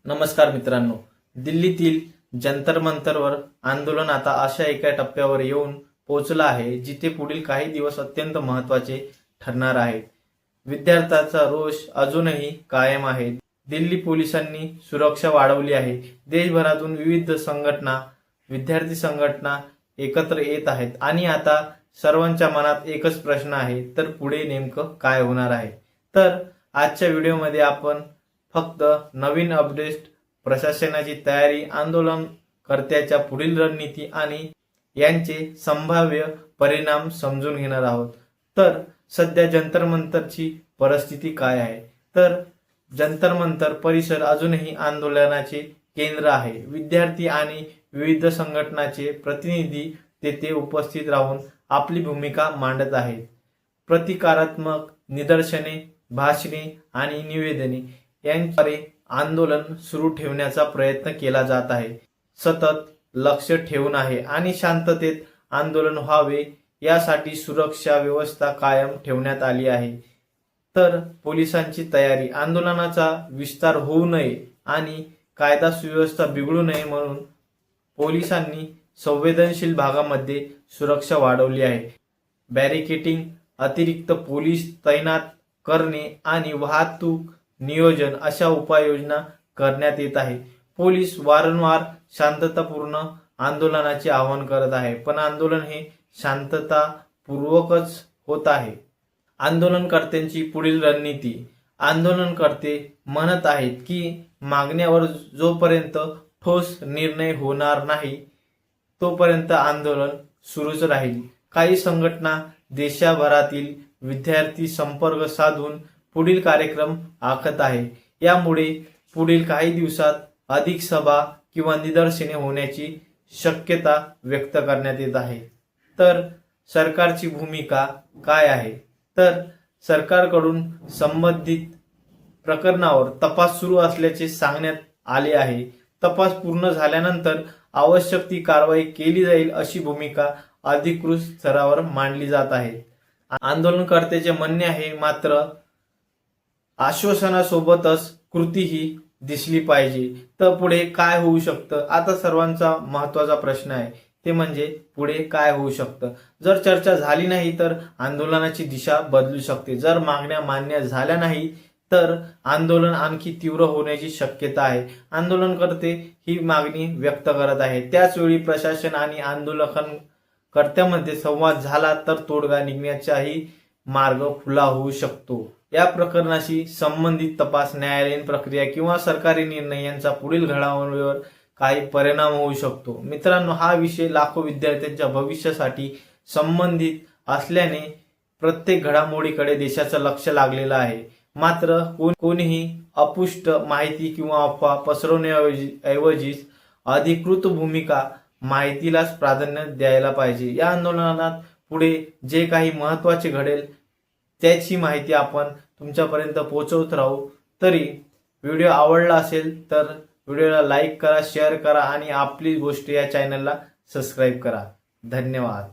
नमस्कार मित्रांनो, दिल्लीतील जंतर मंतरवर आंदोलन आता अशा एका टप्प्यावर येऊन पोहोचलं आहे जिथे पुढील काही दिवस अत्यंत महत्त्वाचे ठरणार आहेत. विद्यार्थ्यांचा रोष अजूनही कायम आहे. दिल्ली पोलिसांनी सुरक्षा वाढवली आहे. देशभरातून विविध संघटना, विद्यार्थी संघटना एकत्र येत आहेत आणि आता सर्वांच्या मनात एकच प्रश्न आहे, तर पुढे नेमकं काय होणार आहे. तर आजच्या व्हिडिओमध्ये आपण फक्त नवीन अपडेट, प्रशासनाची तयारी, आंदोलनकर्त्याच्या पुढील रणनीती आणि यांचे संभाव्य परिणाम समजून घेणार आहोत. तर सध्या जंतर मंतरची परिस्थिती काय आहे? तर जंतर मंतर परिसर अजूनही आंदोलनाचे केंद्र आहे. विद्यार्थी आणि विविध संघटनांचे प्रतिनिधी तेथे उपस्थित राहून आपली भूमिका मांडत आहेत. प्रतिकारात्मक निदर्शने, भाषणे आणि निवेदने यांद्वारे आंदोलन सुरू ठेवण्याचा प्रयत्न केला जात आहे. सतत लक्ष ठेवून आहे आणि शांततेत आंदोलन व्हावे यासाठी सुरक्षा व्यवस्था कायम ठेवण्यात आली आहे. तर पोलिसांची तयारी, आंदोलनाचा विस्तार होऊ नये आणि कायदा सुव्यवस्था बिघडू नये म्हणून पोलिसांनी संवेदनशील भागामध्ये सुरक्षा वाढवली आहे. बॅरिकेडिंग, अतिरिक्त पोलीस तैनात करणे आणि वाहतूक नियोजन अशा उपाययोजना करण्यात येत आहे. पोलीस वारंवार शांततापूर्ण आंदोलनाचे आवाहन करत आहे, पण आंदोलन हे शांततापूर्वकच होत आहे. आंदोलनकर्त्यांची पुढील रणनीती. आंदोलनकर्ते म्हणत आहेत की मागण्यावर जोपर्यंत ठोस निर्णय होणार नाही तोपर्यंत आंदोलन सुरूच राहील. काही संघटना देशभरातील विद्यार्थी संपर्क साधून पुढील कार्यक्रम आखत आहे. यामुळे पुढील काही दिवसात अधिक सभा किंवा निदर्शने होण्याची शक्यता व्यक्त करण्यात येत आहे. तर सरकारची भूमिका काय आहे? तर सरकारकडून संबंधित प्रकरणावर तपास सुरू असल्याचे सांगण्यात आले आहे. तपास पूर्ण झाल्यानंतर आवश्यक ती कारवाई केली जाईल अशी भूमिका अधिकृत स्तरावर मांडली जात आहे. आंदोलनकर्त्याचे म्हणणे आहे, मात्र आश्वासनासोबतच कृतीही दिसली पाहिजे. तर पुढे काय होऊ शकतं? आता सर्वांचा महत्त्वाचा प्रश्न आहे, ते म्हणजे पुढे काय होऊ शकतं. जर चर्चा झाली नाही तर आंदोलनाची दिशा बदलू शकते. जर मागण्या मान्य झाल्या नाही तर आंदोलन आणखी तीव्र होण्याची शक्यता आहे. आंदोलनकर्ते ही मागणी व्यक्त करत आहेत. त्याचवेळी प्रशासन आणि आंदोलनकर्त्यांमध्ये संवाद झाला तर तोडगा निघण्याचाही मार्ग खुला होऊ शकतो. या प्रकरणाशी संबंधित तपास, न्यायालयीन प्रक्रिया किंवा सरकारी निर्णय यांचा पुढील घडामोडीवर काही परिणाम होऊ शकतो. मित्रांनो, हा विषय लाखो विद्यार्थ्यांच्या भविष्यासाठी संबंधित असल्याने प्रत्येक घडामोडीकडे देशाचं लक्ष लागलेलं आहे. मात्र कोणीही अपुष्ट माहिती किंवा अफवा पसरवण्याऐवजी अधिकृत भूमिका माहितीलाच प्राधान्य द्यायला पाहिजे. या आंदोलनात पुढे जे काही महत्त्वाचे घडेल त्याची माहिती आपण तुमच्यापर्यंत पोहोचवत राहू. तरी व्हिडिओ आवडला असेल तर व्हिडिओला लाईक करा, शेअर करा आणि आपली गोष्ट या चॅनलला सबस्क्राईब करा. धन्यवाद.